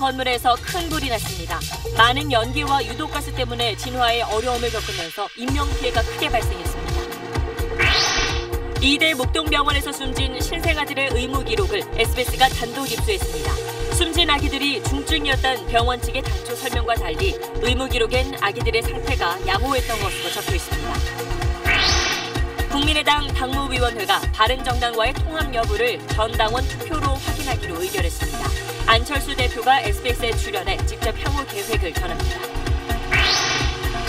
건물에서 큰 불이 났습니다. 많은 연기와 유독가스 때문에 진화에 어려움을 겪으면서 인명피해가 크게 발생했습니다. 이대 목동병원에서 숨진 신생아들의 의무 기록을 SBS가 단독 입수했습니다. 숨진 아기들이 중증이었던 병원 측의 당초 설명과 달리 의무 기록엔 아기들의 상태가 양호했던 것으로 적혀 있습니다. 국민의당 당무위원회가 바른정당과의 통합 여부를 전 당원 투표로 확인하기로 의결했습니다. 안철수 대표가 SBS에 출연해 직접 향후 계획을 전합니다.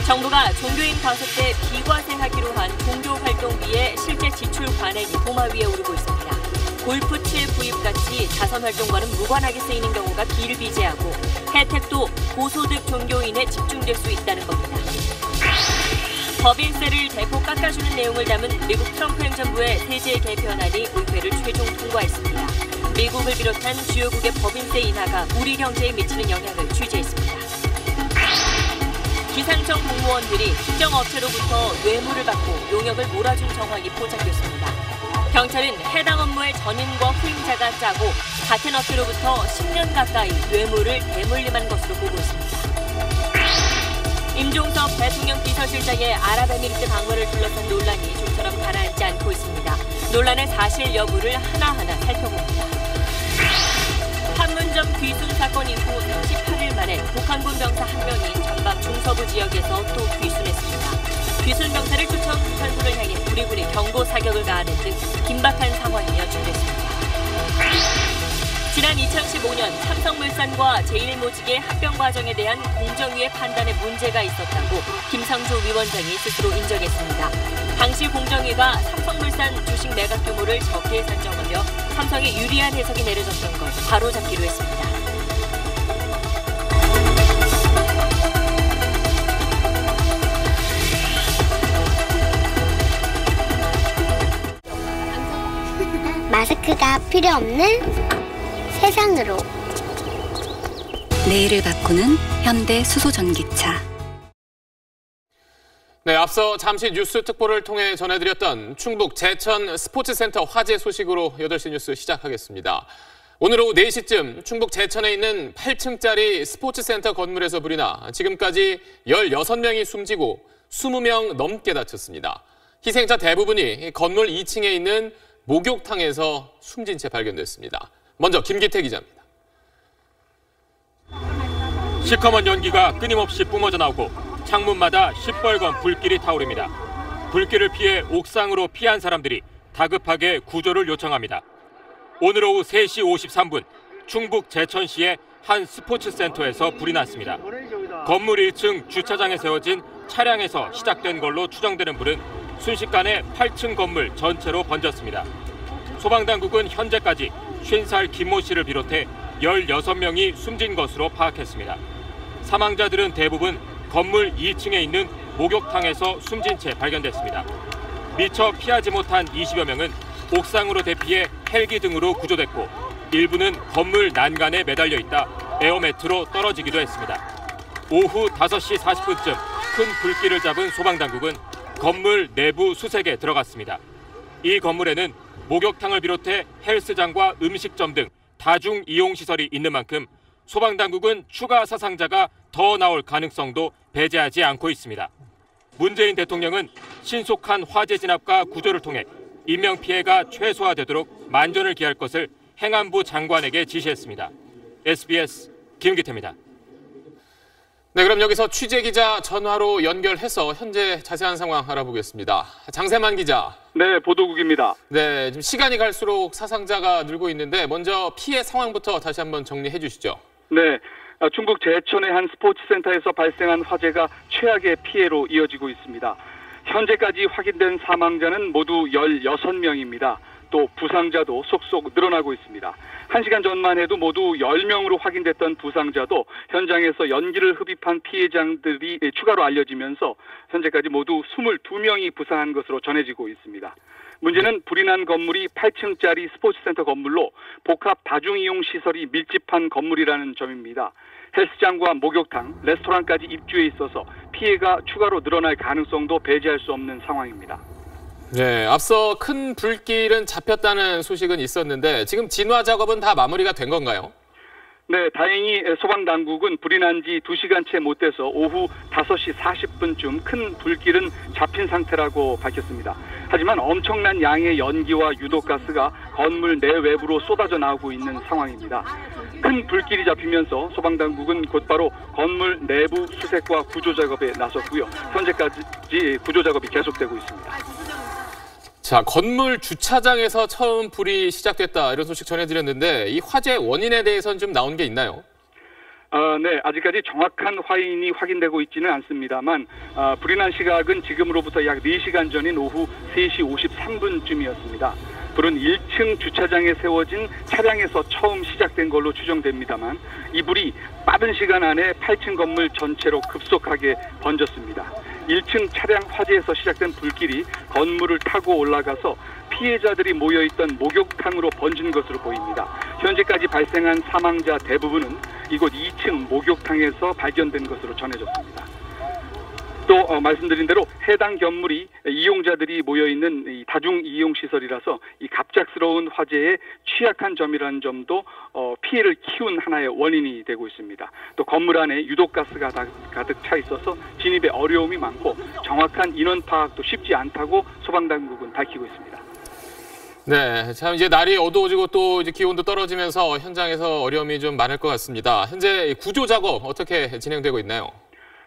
정부가 종교인 5대 비과세하기로 한 종교활동비의 실제 지출 관액이 도마 위에 오르고 있습니다. 골프채 구입같이 자선활동과는 무관하게 쓰이는 경우가 비일비재하고 혜택도 고소득 종교인에 집중될 수 있다는 겁니다. 법인세를 대폭 깎아주는 내용을 담은 미국 트럼프 행정부의 세제 개편안이 의회를 최종 통과했습니다. 미국을 비롯한 주요국의 법인세 인하가 우리 경제에 미치는 영향을 취재했습니다. 기상청 공무원들이 특정 업체로부터 뇌물을 받고 용역을 몰아준 정황이 포착됐습니다. 경찰은 해당 업무의 전임과 후임자가 짜고 같은 업체로부터 10년 가까이 뇌물을 대물림한 것으로 보고 있습니다. 임종석 대통령 비서실장의 아랍에미리트 방문을 둘러싼 논란이 좀처럼 가라앉지 않고 있습니다. 논란의 사실 여부를 하나하나 살펴봅니다. 판문점 귀순 사건 이후 38일 만에 북한군 병사 한 명이 전방 중서부 지역에서 또 귀순했습니다. 귀순 병사를 쫓아온 북한군을 향해 우리군이 경고 사격을 가하는 등 긴박한 상황이 연출됐습니다. 지난 2015년 삼성물산과 제일모직의 합병 과정에 대한 공정위의 판단에 문제가 있었다고 김상조 위원장이 스스로 인정했습니다. 당시 공정위가 삼성물산 주식 매각 규모를 적게 산정하며 삼성에 유리한 해석이 내려졌던 걸 바로잡기로 했습니다. 마스크가 필요 없는 세상으로. 내일을 바꾸는 현대 수소전기차. 네, 앞서 잠시 뉴스 특보를 통해 전해드렸던 충북 제천 스포츠센터 화재 소식으로 8시 뉴스 시작하겠습니다. 오늘 오후 4시쯤 충북 제천에 있는 8층짜리 스포츠센터 건물에서 불이 나 지금까지 16명이 숨지고 20명 넘게 다쳤습니다. 희생자 대부분이 건물 2층에 있는 목욕탕에서 숨진 채 발견됐습니다. 먼저 김기태 기자입니다. 시커먼 연기가 끊임없이 뿜어져 나오고 창문마다 시뻘건 불길이 타오릅니다. 불길을 피해 옥상으로 피한 사람들이 다급하게 구조를 요청합니다. 오늘 오후 3시 53분 충북 제천시의 한 스포츠센터에서 불이 났습니다. 건물 1층 주차장에 세워진 차량에서 시작된 걸로 추정되는 불은 순식간에 8층 건물 전체로 번졌습니다. 소방당국은 현재까지 50살 김모 씨를 비롯해 16명이 숨진 것으로 파악했습니다. 사망자들은 대부분 건물 2층에 있는 목욕탕에서 숨진 채 발견됐습니다. 미처 피하지 못한 20여 명은 옥상으로 대피해 헬기 등으로 구조됐고 일부는 건물 난간에 매달려 있다 에어매트로 떨어지기도 했습니다. 오후 5시 40분쯤 큰 불길을 잡은 소방당국은 건물 내부 수색에 들어갔습니다. 이 건물에는 목욕탕을 비롯해 헬스장과 음식점 등 다중 이용시설이 있는 만큼 소방당국은 추가 사상자가 더 나올 가능성도 배제하지 않고 있습니다. 문재인 대통령은 신속한 화재 진압과 구조를 통해 인명피해가 최소화되도록 만전을 기할 것을 행안부 장관에게 지시했습니다. SBS 김기태입니다. 네, 그럼 여기서 취재기자 전화로 연결해서 현재 자세한 상황 알아보겠습니다. 장세만 기자. 네, 보도국입니다. 네, 지금 시간이 갈수록 사상자가 늘고 있는데 먼저 피해 상황부터 다시 한번 정리해 주시죠. 네, 충북 제천의 한 스포츠센터에서 발생한 화재가 최악의 피해로 이어지고 있습니다. 현재까지 확인된 사망자는 모두 16명입니다. 또 부상자도 속속 늘어나고 있습니다. 1시간 전만 해도 모두 10명으로 확인됐던 부상자도 현장에서 연기를 흡입한 피해자들이 추가로 알려지면서 현재까지 모두 22명이 부상한 것으로 전해지고 있습니다. 문제는 불이 난 건물이 8층짜리 스포츠센터 건물로 복합 다중이용 시설이 밀집한 건물이라는 점입니다. 헬스장과 목욕탕, 레스토랑까지 입주해 있어서 피해가 추가로 늘어날 가능성도 배제할 수 없는 상황입니다. 네, 앞서 큰 불길은 잡혔다는 소식은 있었는데 지금 진화 작업은 다 마무리가 된 건가요? 네, 다행히 소방당국은 불이 난 지 2시간 채 못 돼서 오후 5시 40분쯤 큰 불길은 잡힌 상태라고 밝혔습니다. 하지만 엄청난 양의 연기와 유독가스가 건물 내외부로 쏟아져 나오고 있는 상황입니다. 큰 불길이 잡히면서 소방당국은 곧바로 건물 내부 수색과 구조작업에 나섰고요. 현재까지 구조작업이 계속되고 있습니다. 자, 건물 주차장에서 처음 불이 시작됐다 이런 소식 전해드렸는데 이 화재 원인에 대해서는 좀 나온 게 있나요? 네, 아직까지 정확한 화인이 확인되고 있지는 않습니다만 불이 난 시각은 지금으로부터 약 4시간 전인 오후 3시 53분쯤이었습니다. 불은 1층 주차장에 세워진 차량에서 처음 시작된 걸로 추정됩니다만 이 불이 빠른 시간 안에 8층 건물 전체로 급속하게 번졌습니다. 1층 차량 화재에서 시작된 불길이 건물을 타고 올라가서 피해자들이 모여있던 목욕탕으로 번진 것으로 보입니다. 현재까지 발생한 사망자 대부분은 이곳 2층 목욕탕에서 발견된 것으로 전해졌습니다. 또 말씀드린 대로 해당 건물이 이용자들이 모여있는 이 다중이용시설이라서 이 갑작스러운 화재에 취약한 점이라는 점도 피해를 키운 하나의 원인이 되고 있습니다. 또 건물 안에 유독가스가 가득 차 있어서 진입에 어려움이 많고 정확한 인원 파악도 쉽지 않다고 소방당국은 밝히고 있습니다. 네, 참 이제 날이 어두워지고 또 이제 기온도 떨어지면서 현장에서 어려움이 좀 많을 것 같습니다. 현재 구조 작업 어떻게 진행되고 있나요?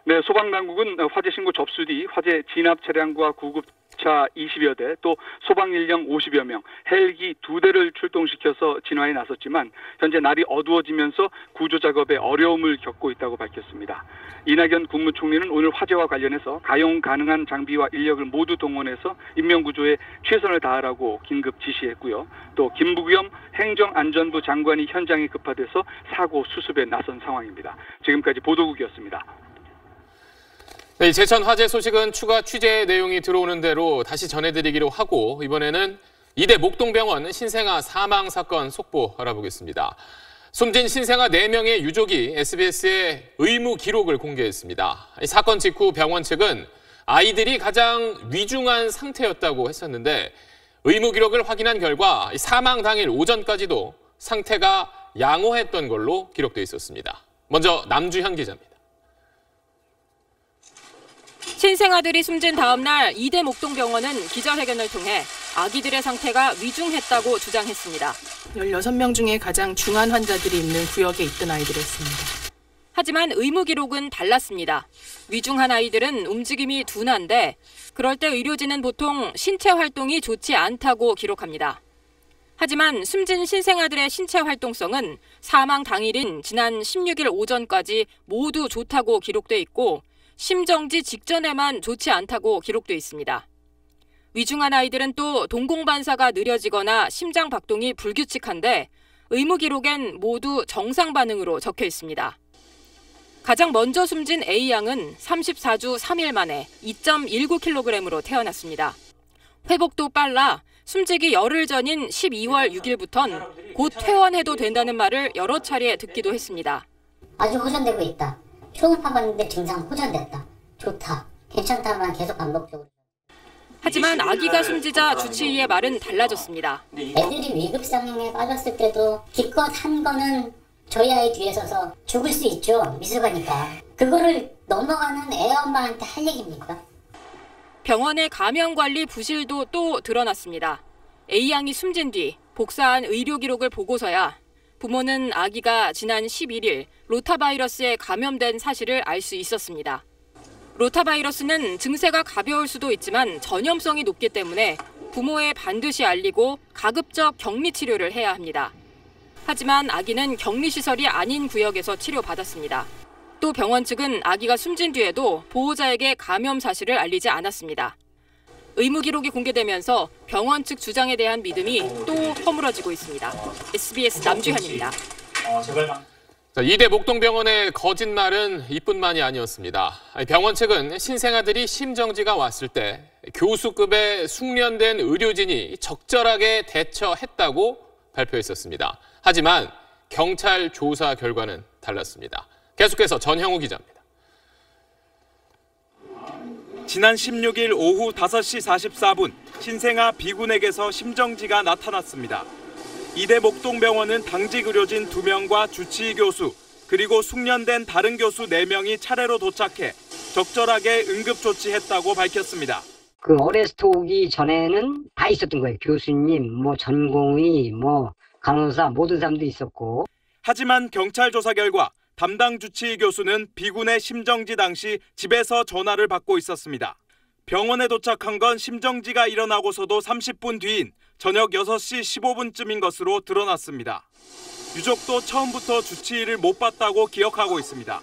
네, 소방당국은 화재 신고 접수 뒤 화재 진압 차량과 구급차 20여 대, 또 소방 인력 50여 명, 헬기 2대를 출동시켜서 진화에 나섰지만 현재 날이 어두워지면서 구조 작업에 어려움을 겪고 있다고 밝혔습니다. 이낙연 국무총리는 오늘 화재와 관련해서 가용 가능한 장비와 인력을 모두 동원해서 인명구조에 최선을 다하라고 긴급 지시했고요. 또 김부겸 행정안전부 장관이 현장에 급파돼서 사고 수습에 나선 상황입니다. 지금까지 보도국이었습니다. 네, 제천 화재 소식은 추가 취재 내용이 들어오는 대로 다시 전해드리기로 하고 이번에는 이대 목동병원 신생아 사망 사건 속보 알아보겠습니다. 숨진 신생아 4명의 유족이 SBS에 의무 기록을 공개했습니다. 사건 직후 병원 측은 아이들이 가장 위중한 상태였다고 했었는데 의무 기록을 확인한 결과 사망 당일 오전까지도 상태가 양호했던 걸로 기록돼 있었습니다. 먼저 남주현 기자입니다. 신생아들이 숨진 다음 날 이대 목동병원은 기자회견을 통해 아기들의 상태가 위중했다고 주장했습니다. 16명 중에 가장 중한 환자들이 있는 구역에 있던 아이들이었습니다. 하지만 의무 기록은 달랐습니다. 위중한 아이들은 움직임이 둔한데 그럴 때 의료진은 보통 신체 활동이 좋지 않다고 기록합니다. 하지만 숨진 신생아들의 신체 활동성은 사망 당일인 지난 16일 오전까지 모두 좋다고 기록돼 있고 심정지 직전에만 좋지 않다고 기록돼 있습니다. 위중한 아이들은 또 동공반사가 느려지거나 심장 박동이 불규칙한데 의무 기록엔 모두 정상 반응으로 적혀 있습니다. 가장 먼저 숨진 A양은 34주 3일 만에 2.19kg으로 태어났습니다. 회복도 빨라 숨지기 열흘 전인 12월 6일부턴 곧 퇴원해도 된다는 말을 여러 차례 듣기도 했습니다. 아주 호전되고 있다. 초음파봤는데 증상 호전됐다. 좋다. 괜찮다만 계속 반복적으로. 하지만 아기가 숨지자 주치의의 말은 달라졌습니다. 애들이 위급 상황에 빠졌을 때도 기껏 한 거는 저희 아이 뒤에 서서 죽을 수 있죠. 미숙하니까. 그거를 넘어가는 애 엄마한테 할 얘기입니까? 병원의 감염관리 부실도 또 드러났습니다. A양이 숨진 뒤 복사한 의료 기록을 보고서야 부모는 아기가 지난 11일 로타바이러스에 감염된 사실을 알 수 있었습니다. 로타바이러스는 증세가 가벼울 수도 있지만 전염성이 높기 때문에 부모에 반드시 알리고 가급적 격리 치료를 해야 합니다. 하지만 아기는 격리시설이 아닌 구역에서 치료받았습니다. 또 병원 측은 아기가 숨진 뒤에도 보호자에게 감염 사실을 알리지 않았습니다. 의무 기록이 공개되면서 병원 측 주장에 대한 믿음이 또 허물어지고 있습니다. SBS 남주현입니다. 자, 이대 목동병원의 거짓말은 이뿐만이 아니었습니다. 병원 측은 신생아들이 심정지가 왔을 때 교수급의 숙련된 의료진이 적절하게 대처했다고 발표했었습니다. 하지만 경찰 조사 결과는 달랐습니다. 계속해서 전형우 기자입니다. 지난 16일 오후 5시 44분 신생아 B군에게서 심정지가 나타났습니다. 이대 목동병원은 당직 의료진 2명과 주치의 교수, 그리고 숙련된 다른 교수 4명이 차례로 도착해 적절하게 응급조치했다고 밝혔습니다. 그 어레스트 오기 전에는 다 있었던 거예요. 교수님, 전공의, 간호사 모든 사람도 있었고. 하지만 경찰 조사 결과 담당 주치의 교수는 비군의 심정지 당시 집에서 전화를 받고 있었습니다. 병원에 도착한 건 심정지가 일어나고서도 30분 뒤인 저녁 6시 15분쯤인 것으로 드러났습니다. 유족도 처음부터 주치의를 못 봤다고 기억하고 있습니다.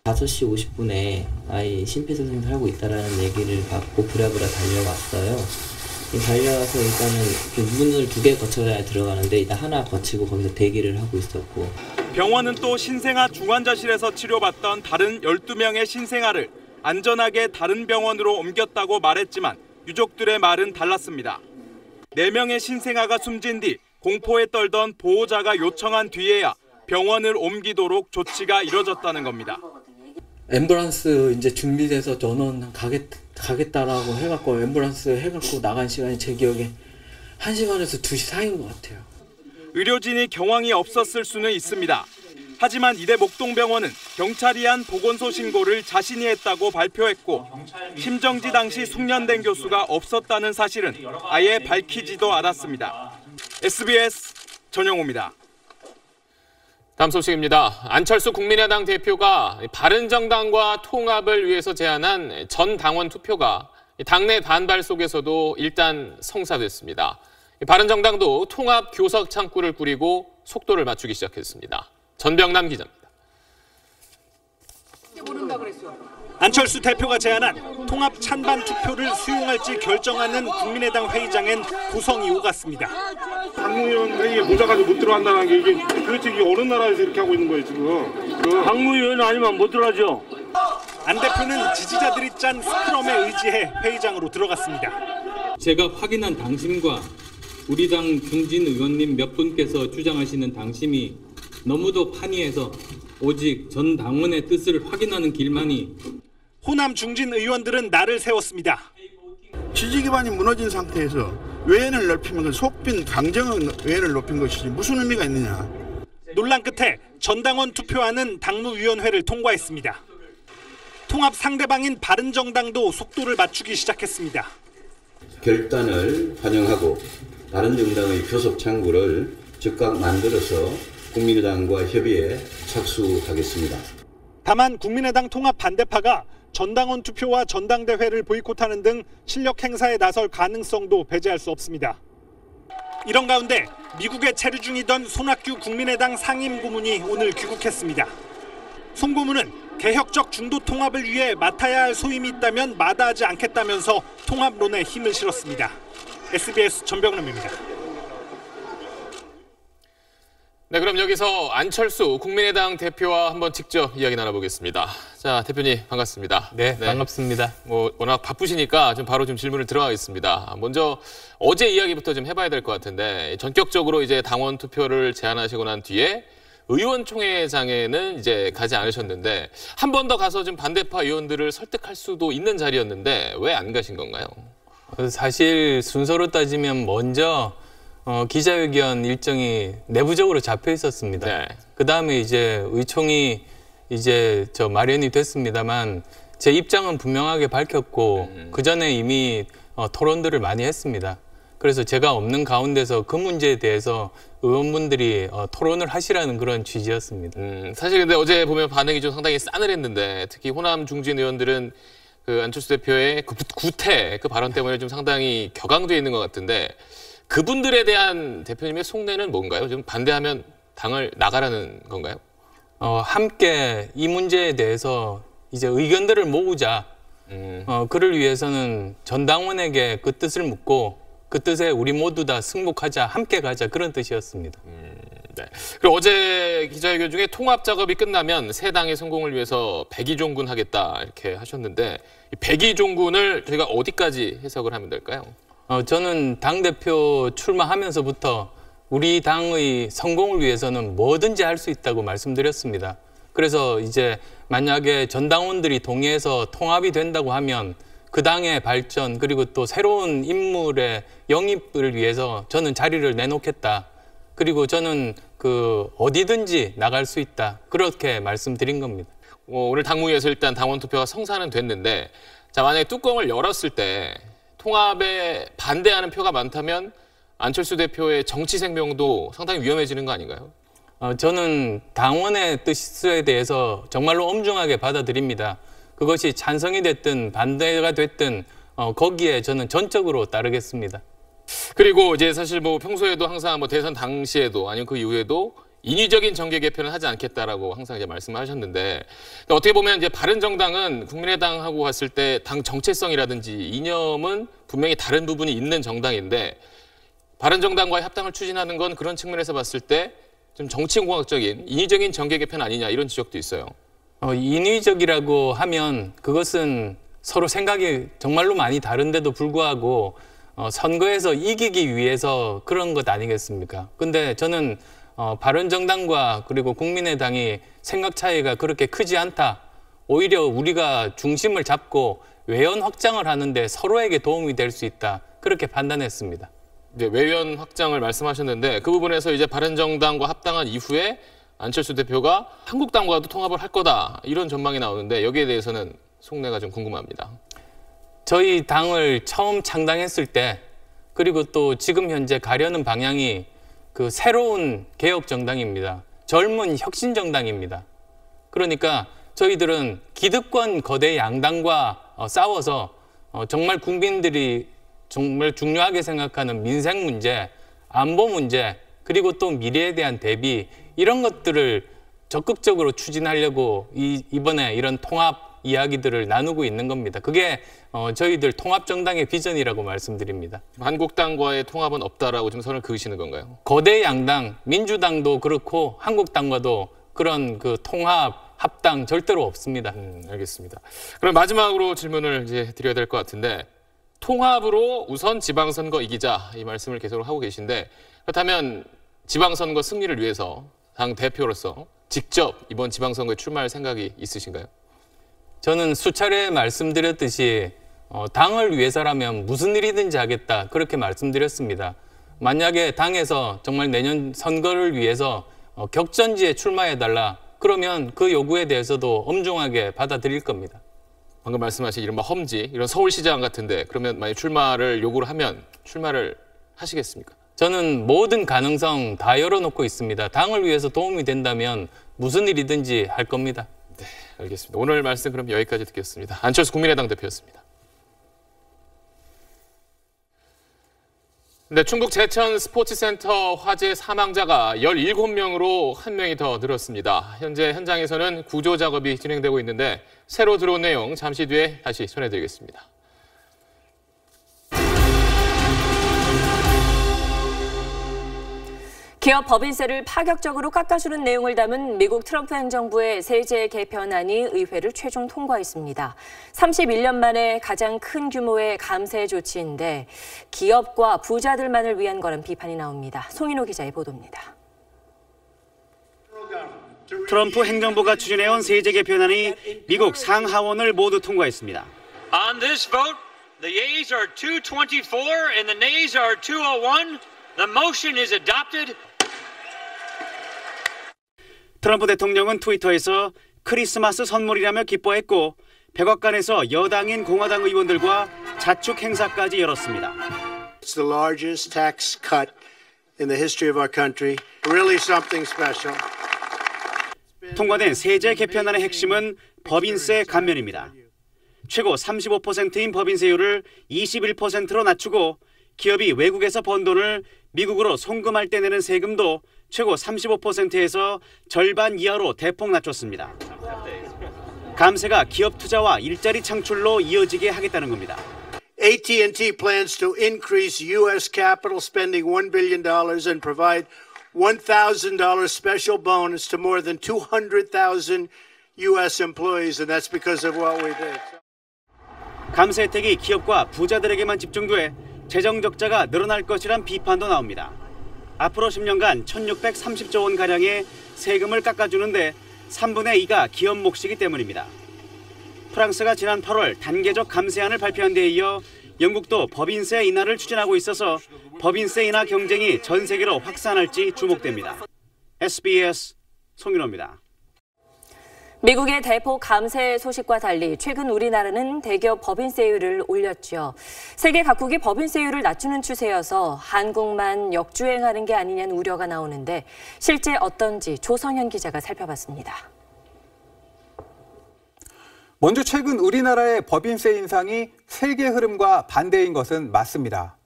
5시 50분에 아이 심폐소생술 하고 있다라는 얘기를 받고 부랴부랴 달려왔어요. 달려와서 일단은 문을 2개 거쳐야 들어가는데 일단 하나 거치고 거기서 대기를 하고 있었고. 병원은 또 신생아 중환자실에서 치료받던 다른 12명의 신생아를 안전하게 다른 병원으로 옮겼다고 말했지만 유족들의 말은 달랐습니다. 4명의 신생아가 숨진 뒤 공포에 떨던 보호자가 요청한 뒤에야 병원을 옮기도록 조치가 이뤄졌다는 겁니다. 앰뷸런스 이제 준비돼서 전원 가겠다라고 해갖고 앰뷸런스 해갖고 나간 시간이 제 기억에 1시간에서 2시 사이인 것 같아요. 의료진이 경황이 없었을 수는 있습니다. 하지만 이대 목동병원은 경찰이 한 보건소 신고를 자신이 했다고 발표했고 심정지 당시 숙련된 교수가 없었다는 사실은 아예 밝히지도 않았습니다. SBS 전영호입니다. 다음 소식입니다. 안철수 국민의당 대표가 바른정당과 통합을 위해서 제안한 전 당원 투표가 당내 반발 속에서도 일단 성사됐습니다. 바른정당도 통합 교섭 창구를 꾸리고 속도를 맞추기 시작했습니다. 전병남 기자입니다. 안철수 대표가 제안한 통합 찬반 투표를 수용할지 결정하는 국민의당 회의장엔 구성이 오갔습니다. 당무위원 회의에 모자가지고 못 들어간다는 게 이게 도대체 이게 어느 나라에서 이렇게 하고 있는 거예요 지금? 당무위원 아니면 못 들어가죠. 안 대표는 지지자들이 짠 스크럼에 의지해 회의장으로 들어갔습니다. 제가 확인한 당심과 우리 당 중진 의원님 몇 분께서 주장하시는 당심이 너무도 판이해서 오직 전 당원의 뜻을 확인하는 길만이. 호남 중진 의원들은 날을 세웠습니다. 지지 기반이 무너진 상태에서 외연을 넓히면 속빈 강정은 외연을 높인 것이지 무슨 의미가 있느냐. 논란 끝에 전당원 투표하는 당무위원회를 통과했습니다. 통합 상대방인 바른정당도 속도를 맞추기 시작했습니다. 결단을 환영하고 바른정당의 교섭 창구를 즉각 만들어서 국민의당과 협의에 착수하겠습니다. 다만 국민의당 통합 반대파가 전당원 투표와 전당대회를 보이콧하는 등 실력 행사에 나설 가능성도 배제할 수 없습니다. 이런 가운데 미국에 체류 중이던 손학규 국민의당 상임고문이 오늘 귀국했습니다. 송 고문은 개혁적 중도 통합을 위해 맡아야 할 소임이 있다면 마다하지 않겠다면서 통합론에 힘을 실었습니다. SBS 전병남입니다. 네, 그럼 여기서 안철수 국민의당 대표와 한번 직접 이야기 나눠보겠습니다. 자, 대표님 반갑습니다. 네, 반갑습니다. 워낙 바쁘시니까 바로 질문을 들어가겠습니다. 먼저 어제 이야기부터 좀 해봐야 될 것 같은데 전격적으로 이제 당원 투표를 제안하시고 난 뒤에 의원총회장에는 이제 가지 않으셨는데 한 번 더 가서 좀 반대파 의원들을 설득할 수도 있는 자리였는데 왜 안 가신 건가요? 사실 순서로 따지면 먼저 기자회견 일정이 내부적으로 잡혀 있었습니다. 네. 그 다음에 이제 의총이 이제 마련이 됐습니다만 제 입장은 분명하게 밝혔고 그 전에 이미 토론들을 많이 했습니다. 그래서 제가 없는 가운데서 그 문제에 대해서 의원분들이 토론을 하시라는 그런 취지였습니다. 사실 근데 어제 보면 반응이 좀 상당히 싸늘했는데 특히 호남 중진 의원들은 그 안철수 대표의 그 구태 그 발언 때문에 좀 상당히 격앙돼 있는 것 같은데 그분들에 대한 대표님의 속내는 뭔가요? 좀 반대하면 당을 나가라는 건가요? 함께 이 문제에 대해서 이제 의견들을 모으자. 그를 위해서는 전당원에게 그 뜻을 묻고 그 뜻에 우리 모두 다 승복하자, 함께 가자 그런 뜻이었습니다. 네. 그리고 어제 기자회견 중에 통합 작업이 끝나면 새 당의 성공을 위해서 백의종군 하겠다 이렇게 하셨는데 이 백의종군을 저희가 어디까지 해석을 하면 될까요? 저는 당대표 출마하면서부터 우리 당의 성공을 위해서는 뭐든지 할 수 있다고 말씀드렸습니다. 그래서 이제 만약에 전당원들이 동의해서 통합이 된다고 하면 그 당의 발전 그리고 또 새로운 인물의 영입을 위해서 저는 자리를 내놓겠다. 그리고 저는 어디든지 나갈 수 있다. 그렇게 말씀드린 겁니다. 오늘 당무위에서 일단 당원 투표가 성사는 됐는데, 자, 만약에 뚜껑을 열었을 때 통합에 반대하는 표가 많다면 안철수 대표의 정치 생명도 상당히 위험해지는 거 아닌가요? 저는 당원의 뜻에 대해서 정말로 엄중하게 받아들입니다. 그것이 찬성이 됐든 반대가 됐든 거기에 저는 전적으로 따르겠습니다. 그리고 이제 사실 뭐 평소에도 항상 뭐 대선 당시에도 아니면 그 이후에도 인위적인 정계 개편은 하지 않겠다라고 항상 이제 말씀하셨는데, 어떻게 보면 이제 바른정당은 국민의당하고 봤을 때 당 정체성이라든지 이념은 분명히 다른 부분이 있는 정당인데, 바른정당과의 합당을 추진하는 건 그런 측면에서 봤을 때 좀 정치공학적인 인위적인 정계 개편 아니냐 이런 지적도 있어요. 인위적이라고 하면 그것은 서로 생각이 정말로 많이 다른데도 불구하고 선거에서 이기기 위해서 그런 것 아니겠습니까? 근데 저는 바른정당과 그리고 국민의당이 생각 차이가 그렇게 크지 않다. 오히려 우리가 중심을 잡고 외연 확장을 하는데 서로에게 도움이 될 수 있다. 그렇게 판단했습니다. 이제 외연 확장을 말씀하셨는데, 그 부분에서 이제 바른정당과 합당한 이후에 안철수 대표가 한국당과도 통합을 할 거다 이런 전망이 나오는데, 여기에 대해서는 속내가 좀 궁금합니다. 저희 당을 처음 창당했을 때, 그리고 또 지금 현재 가려는 방향이 새로운 개혁 정당입니다. 젊은 혁신 정당입니다. 그러니까 저희들은 기득권 거대 양당과 싸워서 정말 국민들이 정말 중요하게 생각하는 민생 문제, 안보 문제, 그리고 또 미래에 대한 대비, 이런 것들을 적극적으로 추진하려고 이번에 이런 통합 이야기들을 나누고 있는 겁니다. 그게 저희들 통합정당의 비전이라고 말씀드립니다. 한국당과의 통합은 없다라고 지금 선을 그으시는 건가요? 거대 양당, 민주당도 그렇고 한국당과도 그런 통합, 합당 절대로 없습니다. 알겠습니다. 그럼 마지막으로 질문을 이제 드려야 될 것 같은데, 통합으로 우선 지방선거 이기자 이 말씀을 계속 하고 계신데, 그렇다면 지방선거 승리를 위해서 당 대표로서 직접 이번 지방선거에 출마할 생각이 있으신가요? 저는 수차례 말씀드렸듯이 당을 위해서라면 무슨 일이든지 하겠다 그렇게 말씀드렸습니다. 만약에 당에서 정말 내년 선거를 위해서 격전지에 출마해달라 그러면 그 요구에 대해서도 엄중하게 받아들일 겁니다. 방금 말씀하신 이른바 험지, 이런 서울시장 같은데 그러면 만약 출마를 요구를 하면 출마를 하시겠습니까? 저는 모든 가능성 다 열어놓고 있습니다. 당을 위해서 도움이 된다면 무슨 일이든지 할 겁니다. 네, 알겠습니다. 오늘 말씀 그럼 여기까지 듣겠습니다. 안철수 국민의당 대표였습니다. 네, 충북 제천 스포츠센터 화재 사망자가 17명으로 1명이 더 늘었습니다. 현재 현장에서는 구조 작업이 진행되고 있는데 새로 들어온 내용 잠시 뒤에 다시 전해드리겠습니다. 기업 법인세를 파격적으로 깎아주는 내용을 담은 미국 트럼프 행정부의 세제 개편안이 의회를 최종 통과했습니다. 31년 만에 가장 큰 규모의 감세 조치인데 기업과 부자들만을 위한 거란 비판이 나옵니다. 송인호 기자의 보도입니다. 트럼프 행정부가 추진해온 세제 개편안이 미국 상하원을 모두 통과했습니다. On this vote, the yeas are 224 and the nays are 201. The motion is adopted. 트럼프 대통령은 트위터에서 크리스마스 선물이라며 기뻐했고 백악관에서 여당인 공화당 의원들과 자축 행사까지 열었습니다. It's the largest tax cut in the history of our country. Really something special. 통과된 세제 개편안의 핵심은 법인세 감면입니다. 최고 35%인 법인세율을 21%로 낮추고 기업이 외국에서 번 돈을 미국으로 송금할 때 내는 세금도 최고 35%에서 절반 이하로 대폭 낮췄습니다. 감세가 기업 투자와 일자리 창출로 이어지게 하겠다는 겁니다. AT&T plans to increase U.S. capital spending $1 billion and provide $1,000 special bonus to more than 200,000 U.S. employees, and that's because of what we did. 감세 혜택이 기업과 부자들에게만 집중돼 재정 적자가 늘어날 것이란 비판도 나옵니다. 앞으로 10년간 1,630조 원가량의 세금을 깎아주는데 3분의 2가 기업 몫이기 때문입니다. 프랑스가 지난 8월 단계적 감세안을 발표한 데 이어 영국도 법인세 인하를 추진하고 있어서 법인세 인하 경쟁이 전 세계로 확산할지 주목됩니다. SBS 송윤호입니다. 미국의 대폭 감세 소식과 달리 최근 우리나라는 대기업 법인세율을 올렸죠. 세계 각국이 법인세율을 낮추는 추세여서 한국만 역주행하는 게 아니냐는 우려가 나오는데 실제 어떤지 조성현 기자가 살펴봤습니다. 먼저 최근 우리나라의 법인세 인상이 세계 흐름과 반대인 것은 맞습니다.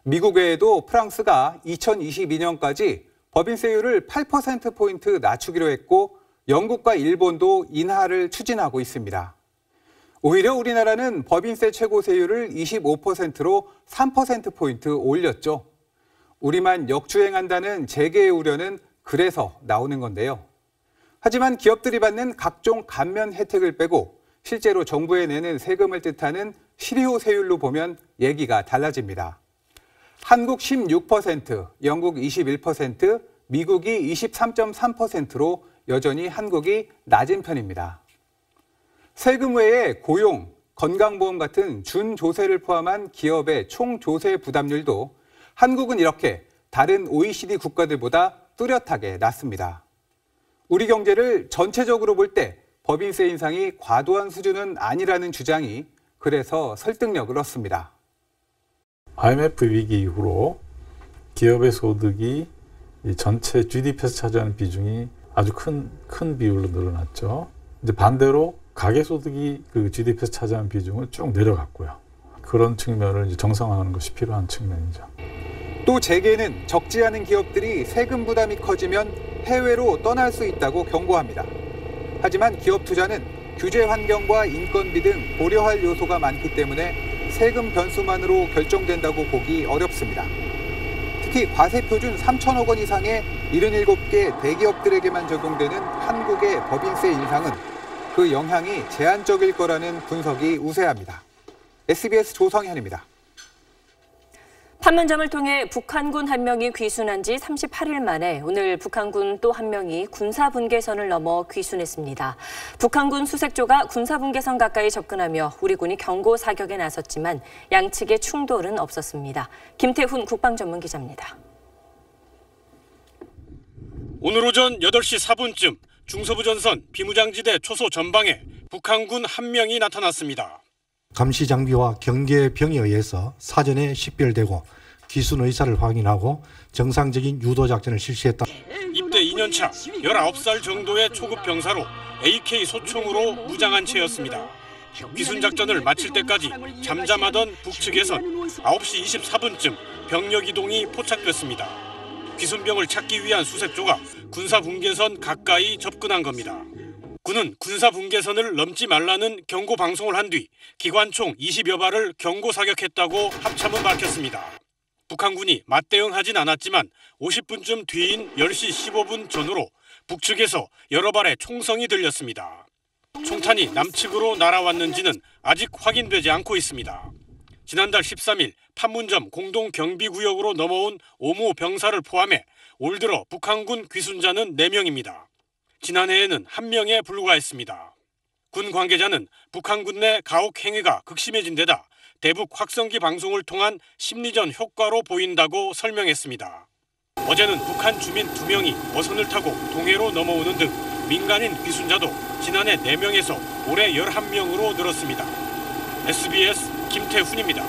미국 외에도 프랑스가 2022년까지 법인세율을 8%포인트 낮추기로 했고 영국과 일본도 인하를 추진하고 있습니다. 오히려 우리나라는 법인세 최고세율을 25%로 3%포인트 올렸죠. 우리만 역주행한다는 재계의 우려는 그래서 나오는 건데요. 하지만 기업들이 받는 각종 감면 혜택을 빼고 실제로 정부에 내는 세금을 뜻하는 실효세율로 보면 얘기가 달라집니다. 한국 16%, 영국 21%, 미국이 23.3%로 여전히 한국이 낮은 편입니다. 세금 외에 고용, 건강보험 같은 준조세를 포함한 기업의 총조세 부담률도 한국은 이렇게 다른 OECD 국가들보다 뚜렷하게 낮습니다. 우리 경제를 전체적으로 볼 때 법인세 인상이 과도한 수준은 아니라는 주장이 그래서 설득력을 얻습니다. IMF 위기 이후로 기업의 소득이 전체 GDP에서 차지하는 비중이 아주 큰 비율로 늘어났죠. 이제 반대로 가계소득이 그 GDP에서 차지하는 비중은 쭉 내려갔고요. 그런 측면을 이제 정상화하는 것이 필요한 측면이죠. 또 재계는 적지 않은 기업들이 세금 부담이 커지면 해외로 떠날 수 있다고 경고합니다. 하지만 기업 투자는 규제 환경과 인건비 등 고려할 요소가 많기 때문에 세금 변수만으로 결정된다고 보기 어렵습니다. 특히 과세표준 3천억 원 이상의 77개 대기업들에게만 적용되는 한국의 법인세 인상은 그 영향이 제한적일 거라는 분석이 우세합니다. SBS 조성현입니다. 판문점을 통해 북한군 한 명이 귀순한 지 38일 만에 오늘 북한군 또 한 명이 군사분계선을 넘어 귀순했습니다. 북한군 수색조가 군사분계선 가까이 접근하며 우리 군이 경고 사격에 나섰지만 양측의 충돌은 없었습니다. 김태훈 국방전문기자입니다. 오늘 오전 8시 4분쯤 중서부전선 비무장지대 초소 전방에 북한군 한 명이 나타났습니다. 감시 장비와 경계병에 의해서 사전에 식별되고 귀순 의사를 확인하고 정상적인 유도 작전을 실시했다. 입대 2년차 19살 정도의 초급 병사로 AK 소총으로 무장한 채였습니다. 귀순 작전을 마칠 때까지 잠잠하던 북측에선 9시 24분쯤 병력 이동이 포착됐습니다. 귀순병을 찾기 위한 수색조가 군사분계선 가까이 접근한 겁니다. 군은 군사분계선을 넘지 말라는 경고 방송을 한 뒤 기관총 20여 발을 경고 사격했다고 합참은 밝혔습니다. 북한군이 맞대응하진 않았지만 50분쯤 뒤인 10시 15분 전후로 북측에서 여러 발의 총성이 들렸습니다. 총탄이 남측으로 날아왔는지는 아직 확인되지 않고 있습니다. 지난달 13일 판문점 공동경비구역으로 넘어온 오모 병사를 포함해 올 들어 북한군 귀순자는 4명입니다. 지난해에는 1명에 불과했습니다. 군 관계자는 북한군 내 가혹 행위가 극심해진 데다 대북 확성기 방송을 통한 심리전 효과로 보인다고 설명했습니다. 어제는 북한 주민 2명이 어선을 타고 동해로 넘어오는 등 민간인 귀순자도 지난해 4명에서 올해 11명으로 늘었습니다. SBS 김태훈입니다.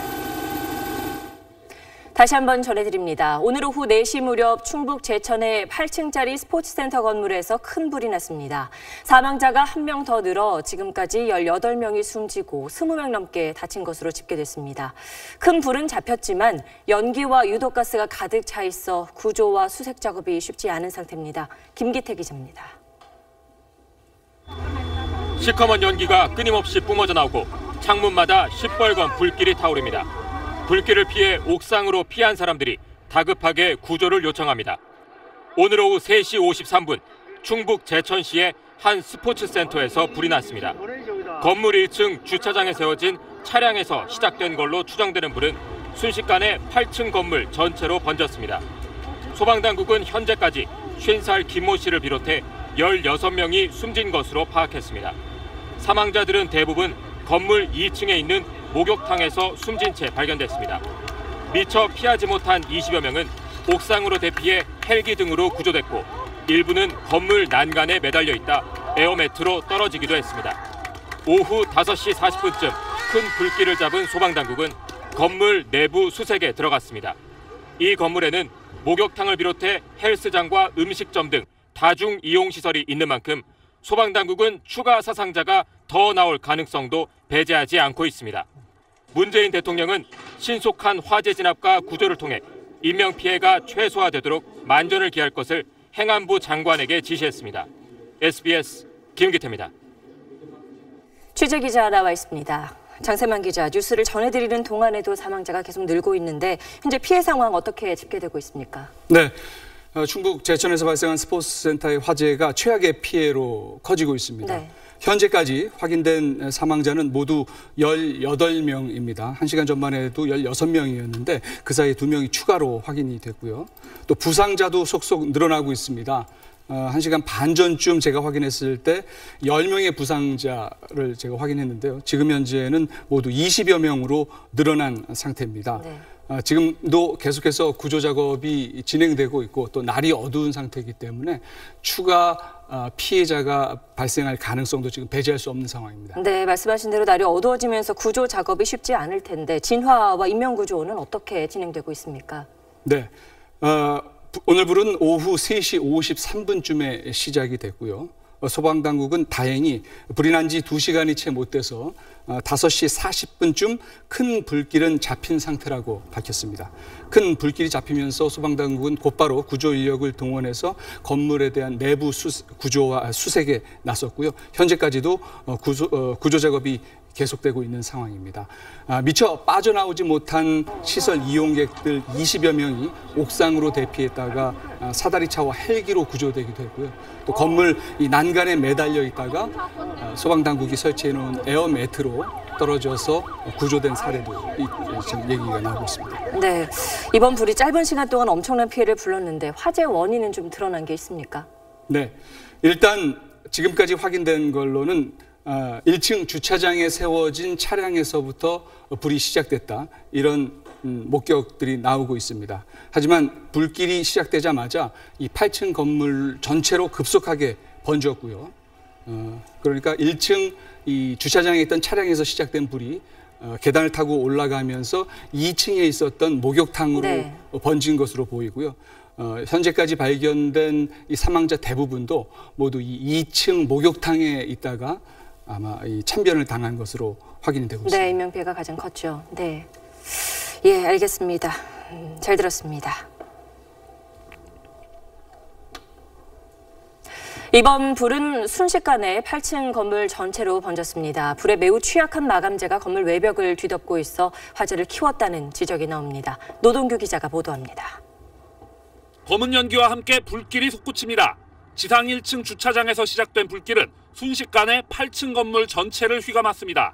다시 한번 전해드립니다. 오늘 오후 4시 무렵 충북 제천의 8층짜리 스포츠센터 건물에서 큰 불이 났습니다. 사망자가 1명 더 늘어 지금까지 18명이 숨지고 20명 넘게 다친 것으로 집계됐습니다. 큰 불은 잡혔지만 연기와 유독가스가 가득 차 있어 구조와 수색 작업이 쉽지 않은 상태입니다. 김기태 기자입니다. 시커먼 연기가 끊임없이 뿜어져 나오고 창문마다 시뻘건 불길이 타오릅니다. 불길을 피해 옥상으로 피한 사람들이 다급하게 구조를 요청합니다. 오늘 오후 3시 53분 충북 제천시의 한 스포츠센터에서 불이 났습니다. 건물 1층 주차장에 세워진 차량에서 시작된 걸로 추정되는 불은 순식간에 8층 건물 전체로 번졌습니다. 소방당국은 현재까지 50살 김모 씨를 비롯해 16명이 숨진 것으로 파악했습니다. 사망자들은 대부분 건물 2층에 있는 목욕탕에서 숨진 채 발견됐습니다. 미처 피하지 못한 20여 명은 옥상으로 대피해 헬기 등으로 구조됐고 일부는 건물 난간에 매달려 있다 에어매트로 떨어지기도 했습니다. 오후 5시 40분쯤 큰 불길을 잡은 소방당국은 건물 내부 수색에 들어갔습니다. 이 건물에는 목욕탕을 비롯해 헬스장과 음식점 등 다중 이용시설이 있는 만큼 소방당국은 추가 사상자가 더 나올 가능성도 배제하지 않고 있습니다. 문재인 대통령은 신속한 화재 진압과 구조를 통해 인명피해가 최소화되도록 만전을 기할 것을 행안부 장관에게 지시했습니다. SBS 김기태입니다. 취재기자 나와 있습니다. 장세만 기자, 뉴스를 전해드리는 동안에도 사망자가 계속 늘고 있는데 현재 피해 상황 어떻게 집계되고 있습니까? 네. 충북 제천에서 발생한 스포츠센터의 화재가 최악의 피해로 커지고 있습니다. 네. 현재까지 확인된 사망자는 모두 18명입니다. 1시간 전만 해도 16명이었는데 그 사이에 2명이 추가로 확인이 됐고요. 또 부상자도 속속 늘어나고 있습니다. 1시간 반 전쯤 제가 확인했을 때 10명의 부상자를 제가 확인했는데요. 지금 현재는 모두 20여 명으로 늘어난 상태입니다. 네. 지금도 계속해서 구조 작업이 진행되고 있고 또 날이 어두운 상태이기 때문에 추가 피해자가 발생할 가능성도 지금 배제할 수 없는 상황입니다. 네, 말씀하신 대로 날이 어두워지면서 구조 작업이 쉽지 않을 텐데 진화와 인명구조는 어떻게 진행되고 있습니까? 네, 오늘 불은 오후 3시 53분쯤에 시작이 됐고요. 소방당국은 다행히 불이 난 지 2시간이 채 못 돼서 5시 40분쯤 큰 불길은 잡힌 상태라고 밝혔습니다. 큰 불길이 잡히면서 소방당국은 곧바로 구조 인력을 동원해서 건물에 대한 내부 구조와 수색에 나섰고요. 현재까지도 구조 작업이 계속되고 있는 상황입니다. 미처 빠져나오지 못한 시설 이용객들 20여 명이 옥상으로 대피했다가 사다리차와 헬기로 구조되기도 했고요. 또 건물 이 난간에 매달려 있다가 소방당국이 설치해 놓은 에어매트로 떨어져서 구조된 사례도 지금 얘기가 나오고 있습니다. 네, 이번 불이 짧은 시간 동안 엄청난 피해를 불렀는데 화재 원인은 좀 드러난 게 있습니까? 네, 일단 지금까지 확인된 걸로는 1층 주차장에 세워진 차량에서부터 불이 시작됐다. 이런 목격들이 나오고 있습니다. 하지만 불길이 시작되자마자 이 8층 건물 전체로 급속하게 번졌고요. 그러니까 1층 이 주차장에 있던 차량에서 시작된 불이 계단을 타고 올라가면서 2층에 있었던 목욕탕으로 네. 번진 것으로 보이고요. 현재까지 발견된 이 사망자 대부분도 모두 이 2층 목욕탕에 있다가 아마 이 참변을 당한 것으로 확인이 되고 있습니다. 네, 인명피해가 가장 컸죠. 네, 예, 알겠습니다. 잘 들었습니다. 이번 불은 순식간에 8층 건물 전체로 번졌습니다. 불에 매우 취약한 마감재가 건물 외벽을 뒤덮고 있어 화재를 키웠다는 지적이 나옵니다. 노동규 기자가 보도합니다. 검은 연기와 함께 불길이 솟구칩니다. 지상 1층 주차장에서 시작된 불길은 순식간에 8층 건물 전체를 휘감았습니다.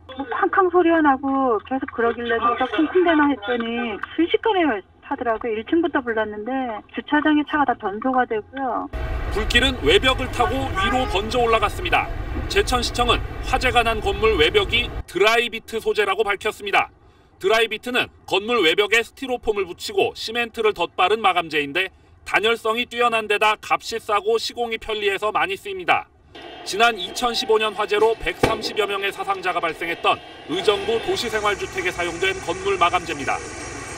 쾅쾅 소리가 나고 계속 그러길래 누가 쿵쿵대나 했더니 순식간에 타더라고요. 1층부터 불났는데 주차장에 차가 다 변소가 되고요. 불길은 외벽을 타고 위로 번져 올라갔습니다. 제천시청은 화재가 난 건물 외벽이 드라이비트 소재라고 밝혔습니다. 드라이비트는 건물 외벽에 스티로폼을 붙이고 시멘트를 덧바른 마감재인데 단열성이 뛰어난 데다 값이 싸고 시공이 편리해서 많이 쓰입니다. 지난 2015년 화재로 130여 명의 사상자가 발생했던 의정부 도시생활주택에 사용된 건물 마감재입니다.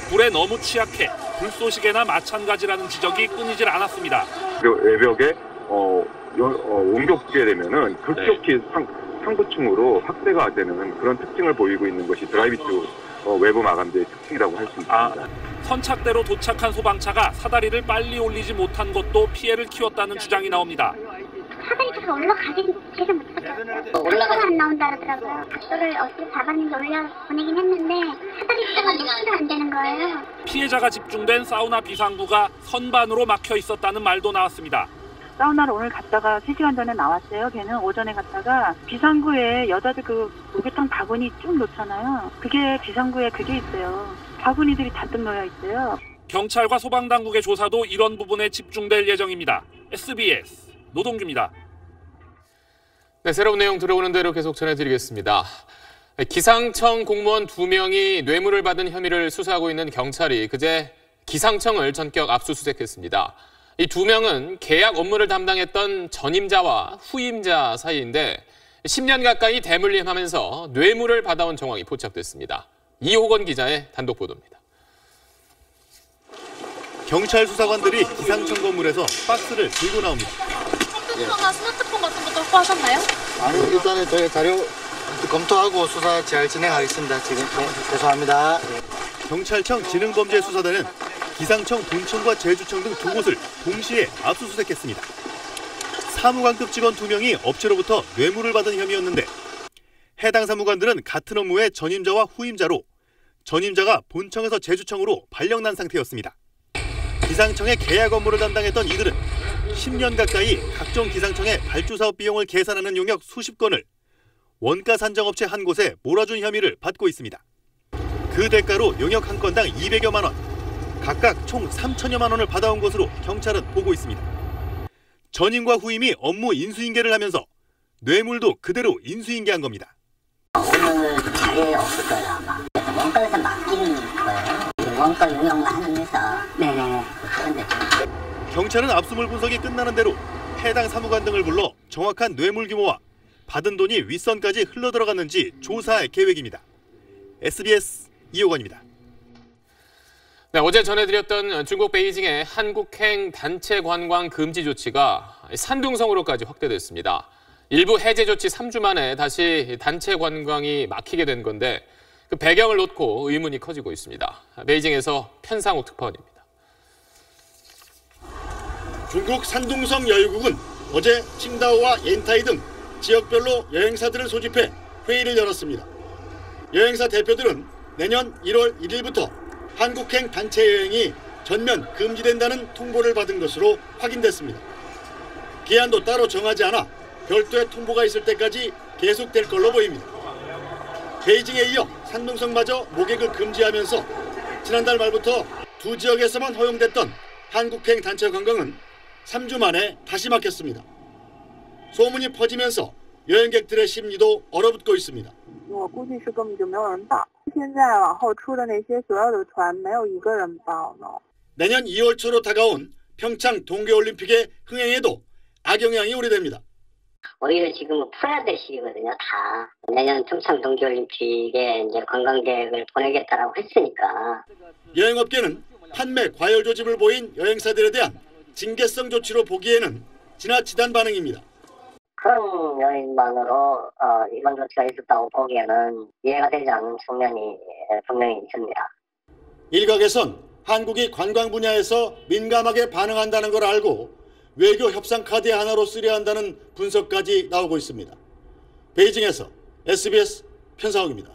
불에 너무 취약해 불쏘시개나 마찬가지라는 지적이 끊이질 않았습니다. 외벽에 옮겨붙게 되면은 급격히 상부층으로 확대가 되는 그런 특징을 보이고 있는 것이 드라이비트 외부 마감재의 특징이라고 할 수 있습니다. 선착대로 도착한 소방차가 사다리를 빨리 올리지 못한 것도 피해를 키웠다는 주장이 나옵니다. 사다리 타고 올라가긴 제일 못했어요. 올라가서 안 나온다 그러더라고요. 각도를 어떻게 잡았는지 올려보내긴 했는데 사다리 타가 녹지가 안 되는 거예요. 피해자가 집중된 사우나 비상구가 선반으로 막혀 있었다는 말도 나왔습니다. 사우나를 오늘 갔다가 3시간 전에 나왔어요. 걔는 오전에 갔다가 비상구에 여자들 그 목욕탕 바구니 쭉 놓잖아요. 그게 비상구에 그게 있어요. 바구니들이 잔뜩 놓여 있어요. 경찰과 소방당국의 조사도 이런 부분에 집중될 예정입니다. SBS 노동규입니다. 네, 새로운 내용 들어오는 대로 계속 전해드리겠습니다. 기상청 공무원 2명이 뇌물을 받은 혐의를 수사하고 있는 경찰이 그제 기상청을 전격 압수수색했습니다. 이 2명은 계약 업무를 담당했던 전임자와 후임자 사이인데 10년 가까이 대물림하면서 뇌물을 받아온 정황이 포착됐습니다. 이호건 기자의 단독 보도입니다. 경찰 수사관들이 기상청 건물에서 박스를 들고 나옵니다. 컴퓨터나 스마트폰 같은 것도 확보하셨나요? 아니, 일단은 저희 자료 검토하고 수사 잘 진행하겠습니다. 지금 죄송합니다. 경찰청 지능범죄수사단은 기상청 본청과 제주청 등 2곳을 동시에 압수수색했습니다. 사무관급 직원 2명이 업체로부터 뇌물을 받은 혐의였는데 해당 사무관들은 같은 업무의 전임자와 후임자로 전임자가 본청에서 제주청으로 발령난 상태였습니다. 기상청의 계약 업무를 담당했던 이들은 10년 가까이 각종 기상청의 발주사업 비용을 계산하는 용역 수십 건을 원가 산정업체 한 곳에 몰아준 혐의를 받고 있습니다. 그 대가로 용역 한 건당 200여만 원, 각각 총 3천여만 원을 받아온 것으로 경찰은 보고 있습니다. 전임과 후임이 업무 인수인계를 하면서 뇌물도 그대로 인수인계한 겁니다. 오늘 자리에 없을 거예요, 아마. 원가에서 맡기는 거예요. 원가 용역만 하면서. 네네. 경찰은 압수물 분석이 끝나는 대로 해당 사무관 등을 불러 정확한 뇌물 규모와 받은 돈이 윗선까지 흘러들어갔는지 조사할 계획입니다. SBS 이호건입니다. 네, 어제 전해드렸던 중국 베이징의 한국행 단체 관광 금지 조치가 산둥성으로까지 확대됐습니다. 일부 해제 조치 3주 만에 다시 단체 관광이 막히게 된 건데 그 배경을 놓고 의문이 커지고 있습니다. 베이징에서 편상욱 특파원입니다. 중국 산둥성 여유국은 어제 칭다오와 옌타이 등 지역별로 여행사들을 소집해 회의를 열었습니다. 여행사 대표들은 내년 1월 1일부터 한국행 단체 여행이 전면 금지된다는 통보를 받은 것으로 확인됐습니다. 기한도 따로 정하지 않아 별도의 통보가 있을 때까지 계속될 걸로 보입니다. 베이징에 이어 산둥성마저 모객을 금지하면서 지난달 말부터 두 지역에서만 허용됐던 한국행 단체 관광은 3주 만에 다시 막혔습니다. 소문이 퍼지면서 여행객들의 심리도 얼어붙고 있습니다. 我估计是根本就没有人报。现在往后出的那些所有的船没有一个人报呢。 내년 2월 초로 다가온 평창 동계올림픽의 흥행에도 악영향이 우려됩니다. 오히려 지금은 풀어야 될 시기거든요, 다. 내년 평창 동계올림픽에 이제 관광객을 보내겠다라고 했으니까. 여행업계는 판매 과열 조짐을 보인 여행사들에 대한 징계성 조치로 보기에는 지나치단 반응입니다. 그런 요인만으로 이번 조치가 있었다고 보기에는 이해가 되지 않는 측면이 분명히 있습니다. 일각에선 한국이 관광 분야에서 민감하게 반응한다는 걸 알고 외교 협상 카드의 하나로 쓰려 한다는 분석까지 나오고 있습니다. 베이징에서 SBS 편상욱입니다.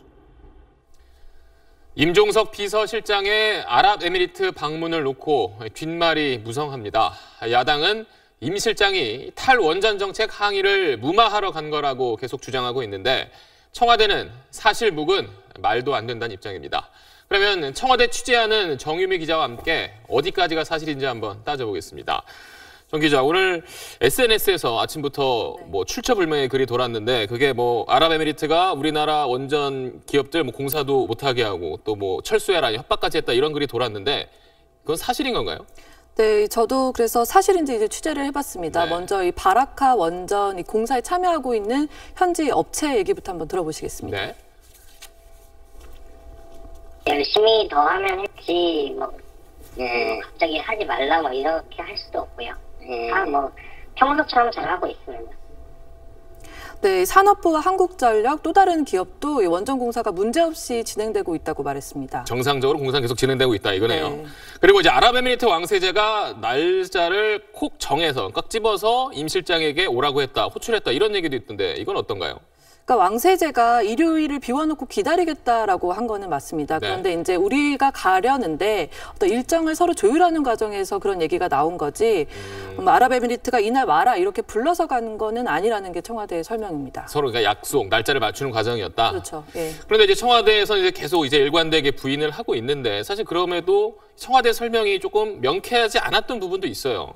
임종석 비서실장의 아랍에미리트 방문을 놓고 뒷말이 무성합니다. 야당은 임 실장이 탈원전 정책 항의를 무마하러 간 거라고 계속 주장하고 있는데 청와대는 사실 묵은 말도 안 된다는 입장입니다. 그러면 청와대 취재하는 정유미 기자와 함께 어디까지가 사실인지 한번 따져보겠습니다. 정 기자, 오늘 SNS에서 아침부터 뭐 출처불명의 글이 돌았는데 그게 뭐 아랍에미리트가 우리나라 원전 기업들 뭐 공사도 못하게 하고 또 뭐 철수해라 협박까지 했다 이런 글이 돌았는데 그건 사실인 건가요? 네, 저도 그래서 사실인지 이제 취재를 해봤습니다. 네. 먼저 이 바라카 원전 이 공사에 참여하고 있는 현지 업체 얘기부터 한번 들어보시겠습니다. 네. 열심히 더 하면 했지 뭐 갑자기 하지 말라 뭐 이렇게 할 수도 없고요. 다 뭐 평소처럼 잘 하고 있습니다. 네, 산업부와 한국전력 또 다른 기업도 이 원전 공사가 문제없이 진행되고 있다고 말했습니다. 정상적으로 공사가 계속 진행되고 있다 이거네요. 네. 그리고 이제 아랍에미리트 왕세자가 날짜를 콕 정해서 꽉 집어서 임 실장에게 오라고 했다, 호출했다 이런 얘기도 있던데 이건 어떤가요? 그러니까 왕세제가 일요일을 비워놓고 기다리겠다라고 한 거는 맞습니다. 네. 그런데 이제 우리가 가려는데 어떤 일정을 서로 조율하는 과정에서 그런 얘기가 나온 거지 아랍에미리트가 이날 와라 이렇게 불러서 가는 거는 아니라는 게 청와대의 설명입니다. 서로 그러니까 약속, 날짜를 맞추는 과정이었다. 그렇죠. 예. 그런데 이제 청와대에서 이제 계속 이제 일관되게 부인을 하고 있는데 사실 그럼에도 청와대 설명이 조금 명쾌하지 않았던 부분도 있어요.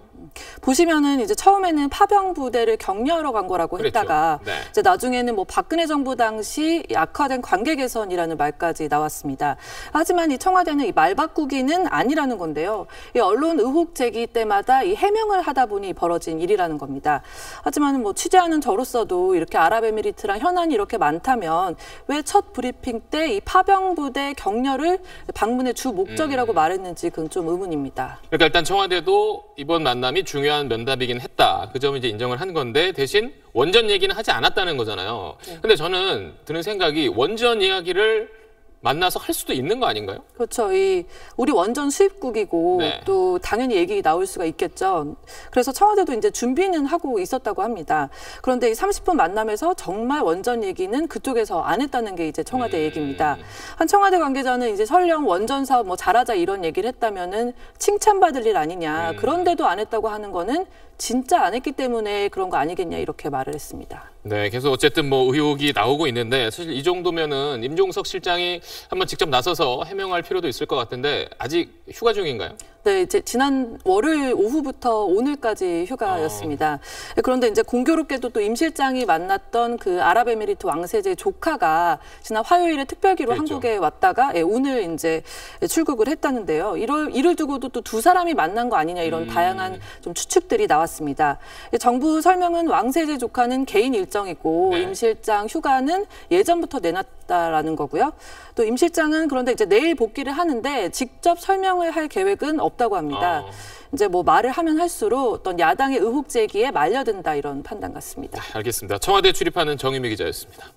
보시면은 이제 처음에는 파병 부대를 격려하러 간 거라고 그랬죠. 했다가 네. 이제 나중에는 뭐 박근혜 정부 당시 악화된 관계 개선이라는 말까지 나왔습니다. 하지만 이 청와대는 이 말 바꾸기는 아니라는 건데요. 이 언론 의혹 제기 때마다 이 해명을 하다 보니 벌어진 일이라는 겁니다. 하지만 뭐 취재하는 저로서도 이렇게 아랍에미리트랑 현안이 이렇게 많다면 왜 첫 브리핑 때 이 파병 부대 격려를 방문의 주 목적이라고 말했는지 그건 좀 의문입니다. 그러니까 일단 청와대도 이번 만남이 중요한 면담이긴 했다. 그 점을 이제 인정을 한 건데 대신 원전 얘기는 하지 않았다는 거잖아요. 근데 저는 드는 생각이 원전 이야기를 만나서 할 수도 있는 거 아닌가요? 그렇죠. 우리 원전 수입국이고 네. 또 당연히 얘기 나올 수가 있겠죠. 그래서 청와대도 이제 준비는 하고 있었다고 합니다. 그런데 이 30분 만남에서 정말 원전 얘기는 그쪽에서 안 했다는 게 이제 청와대 얘기입니다. 한 청와대 관계자는 이제 설령 원전 사업 뭐 잘하자 이런 얘기를 했다면은 칭찬받을 일 아니냐. 그런데도 안 했다고 하는 거는 진짜 안 했기 때문에 그런 거 아니겠냐 이렇게 말을 했습니다. 네, 계속 어쨌든 뭐 의혹이 나오고 있는데 사실 이 정도면은 임종석 실장이 한번 직접 나서서 해명할 필요도 있을 것 같은데 아직 휴가 중인가요? 네, 이제 지난 월요일 오후부터 오늘까지 휴가였습니다. 그런데 이제 공교롭게도 또 임 실장이 만났던 그 아랍에미리트 왕세제 조카가 지난 화요일에 특별기로 그렇죠. 한국에 왔다가 오늘 이제 출국을 했다는데요. 이를 두고도 또 두 사람이 만난 거 아니냐 이런 다양한 좀 추측들이 나왔습니다. 정부 설명은 왕세제 조카는 개인 일정이고 네. 임 실장 휴가는 예전부터 내놨다라는 거고요. 또 임 실장은 그런데 이제 내일 복귀를 하는데 직접 설명을 할 계획은 없다고 합니다. 이제 뭐 말을 하면 할수록 어떤 야당의 의혹 제기에 말려든다 이런 판단 같습니다. 네, 알겠습니다. 청와대 출입하는 정유미 기자였습니다.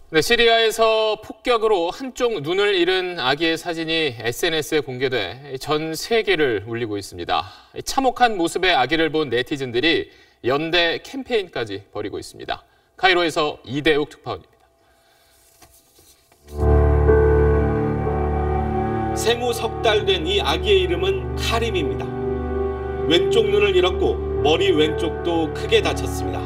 네, 시리아에서 폭격으로 한쪽 눈을 잃은 아기의 사진이 SNS에 공개돼 전 세계를 울리고 있습니다. 참혹한 모습의 아기를 본 네티즌들이 연대 캠페인까지 벌이고 있습니다. 카이로에서 이대욱 특파원입니다. 생후 석 달 된 이 아기의 이름은 카림입니다. 왼쪽 눈을 잃었고 머리 왼쪽도 크게 다쳤습니다.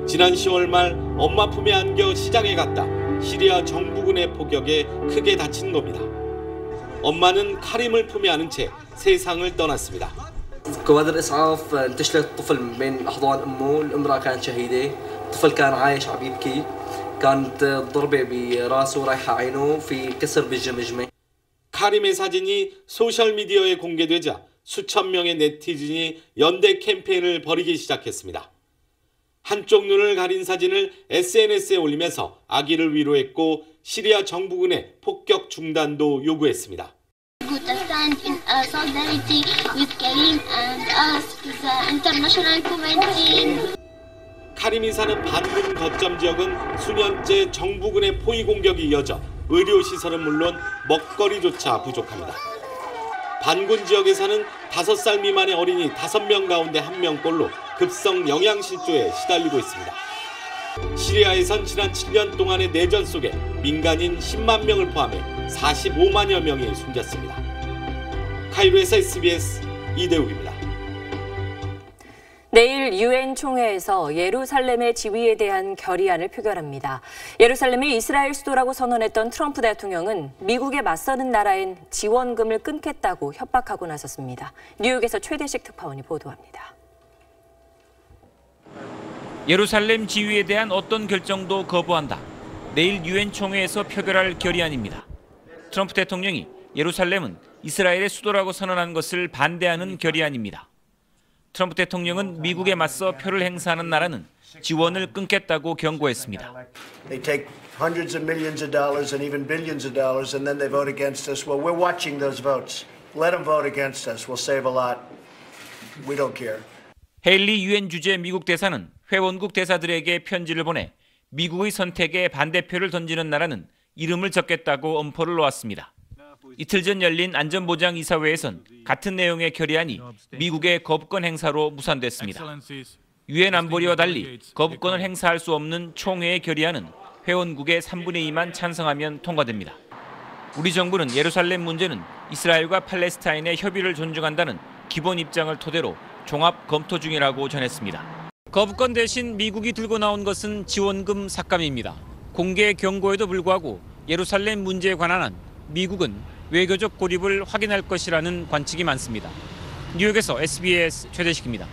지난 10월 말 엄마 품에 안겨 시장에 갔다 시리아 정부군의 폭격에 크게 다친 겁니다. 엄마는 카림을 품에 안은 채 세상을 떠났습니다. قوات الإسعاف انتشلت الطفل من بين أحضان أمه، الامرأة كانت شهيدة، الطفل كان عايش عم يبكي، كانت ضربة براسه رايحة عينه في كسر بالجمجمة. 카림의 사진이 소셜미디어에 공개되자 수천 명의 네티즌이 연대 캠페인을 벌이기 시작했습니다. 한쪽 눈을 가린 사진을 SNS에 올리면서 아기를 위로했고 시리아 정부군의 폭격 중단도 요구했습니다. 카림이 사는 반군 거점 지역은 수년째 정부군의 포위 공격이 이어져 의료시설은 물론 먹거리조차 부족합니다. 반군 지역에 사는 5살 미만의 어린이 5명 가운데 1명꼴로 급성 영양실조에 시달리고 있습니다. 시리아에선 지난 7년 동안의 내전 속에 민간인 10만 명을 포함해 45만여 명이 숨졌습니다. 카이로에서 SBS 이대욱입니다. 내일 유엔 총회에서 예루살렘의 지위에 대한 결의안을 표결합니다. 예루살렘이 이스라엘 수도라고 선언했던 트럼프 대통령은 미국에 맞서는 나라엔 지원금을 끊겠다고 협박하고 나섰습니다. 뉴욕에서 최대식 특파원이 보도합니다. 예루살렘 지위에 대한 어떤 결정도 거부한다. 내일 유엔 총회에서 표결할 결의안입니다. 트럼프 대통령이 예루살렘은 이스라엘의 수도라고 선언한 것을 반대하는 결의안입니다. 트럼프 대통령은 미국에 맞서 표를 행사하는 나라는 지원을 끊겠다고 경고했습니다. They take hundreds of millions of dollars and even billions of dollars and then they vote against us. Well, we're watching those votes. Let them vote against us. We'll save a lot. We don't care. 헤일리 유엔 주재 미국 대사는 회원국 대사들에게 편지를 보내 미국의 선택에 반대표를 던지는 나라는 이름을 적겠다고 엄포를 놓았습니다. 이틀 전 열린 안전보장이사회에선 같은 내용의 결의안이 미국의 거부권 행사로 무산됐습니다. 유엔 안보리와 달리 거부권을 행사할 수 없는 총회의 결의안은 회원국의 3분의 2만 찬성하면 통과됩니다. 우리 정부는 예루살렘 문제는 이스라엘과 팔레스타인의 협의를 존중한다는 기본 입장을 토대로 종합 검토 중이라고 전했습니다. 거부권 대신 미국이 들고 나온 것은 지원금 삭감입니다. 공개 경고에도 불구하고 예루살렘 문제에 관한 한 미국은 외교적 고립을 확인할 것이라는 관측이 많습니다. 뉴욕에서 SBS 최대식입니다.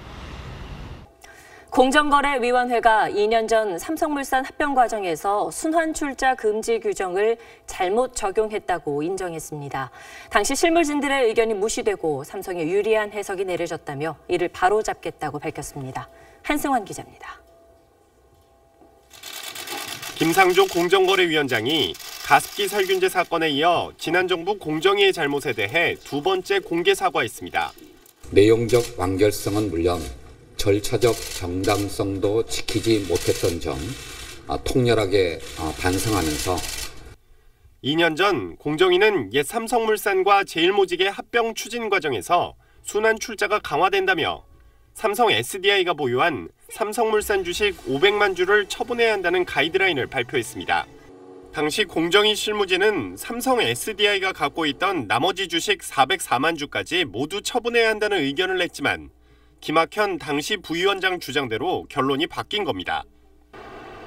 공정거래위원회가 2년 전 삼성물산 합병 과정에서 순환출자 금지 규정을 잘못 적용했다고 인정했습니다. 당시 실무진들의 의견이 무시되고 삼성에 유리한 해석이 내려졌다며 이를 바로잡겠다고 밝혔습니다. 한승환 기자입니다. 김상조 공정거래위원장이 가습기 살균제 사건에 이어 지난 정부 공정위의 잘못에 대해 두 번째 공개 사과했습니다. 내용적 완결성은 물론 절차적 정당성도 지키지 못했던 점 통렬하게 반성하면서 2년 전 공정위는 옛 삼성물산과 제일모직의 합병 추진 과정에서 순환 출자가 강화된다며 삼성 SDI가 보유한 삼성물산 주식 500만 주를 처분해야 한다는 가이드라인을 발표했습니다. 당시 공정위 실무진은 삼성 SDI가 갖고 있던 나머지 주식 404만 주까지 모두 처분해야 한다는 의견을 냈지만 김학현 당시 부위원장 주장대로 결론이 바뀐 겁니다.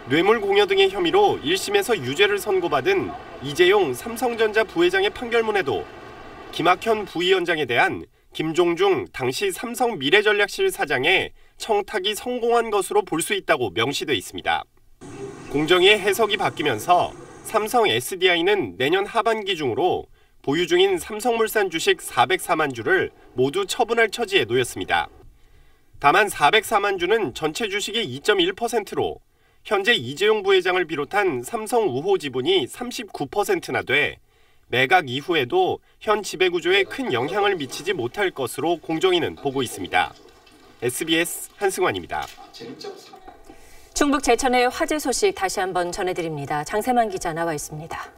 뇌물 공여 등의 혐의로 1심에서 유죄를 선고받은 이재용 삼성전자 부회장의 판결문에도 김학현 부위원장에 대한 김종중 당시 삼성 미래전략실 사장의 청탁이 성공한 것으로 볼 수 있다고 명시돼 있습니다. 공정위의 해석이 바뀌면서 삼성 SDI는 내년 하반기 중으로 보유 중인 삼성물산 주식 404만 주를 모두 처분할 처지에 놓였습니다. 다만 404만 주는 전체 주식의 2.1%로 현재 이재용 부회장을 비롯한 삼성 우호 지분이 39%나 돼 매각 이후에도 현 지배구조에 큰 영향을 미치지 못할 것으로 공정위는 보고 있습니다. SBS 한승환입니다. 충북 제천의 화재 소식 다시 한번 전해드립니다. 장세만 기자 나와 있습니다.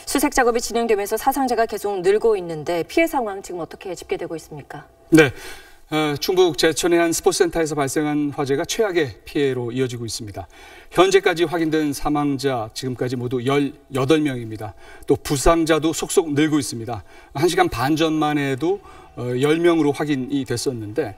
수색 작업이 진행되면서 사상자가 계속 늘고 있는데 피해 상황 지금 어떻게 집계되고 있습니까? 네. 충북 제천의 한 스포츠센터에서 발생한 화재가 최악의 피해로 이어지고 있습니다. 현재까지 확인된 사망자 지금까지 모두 18명입니다. 또 부상자도 속속 늘고 있습니다. 1시간 반 전만 해도 10명으로 확인이 됐었는데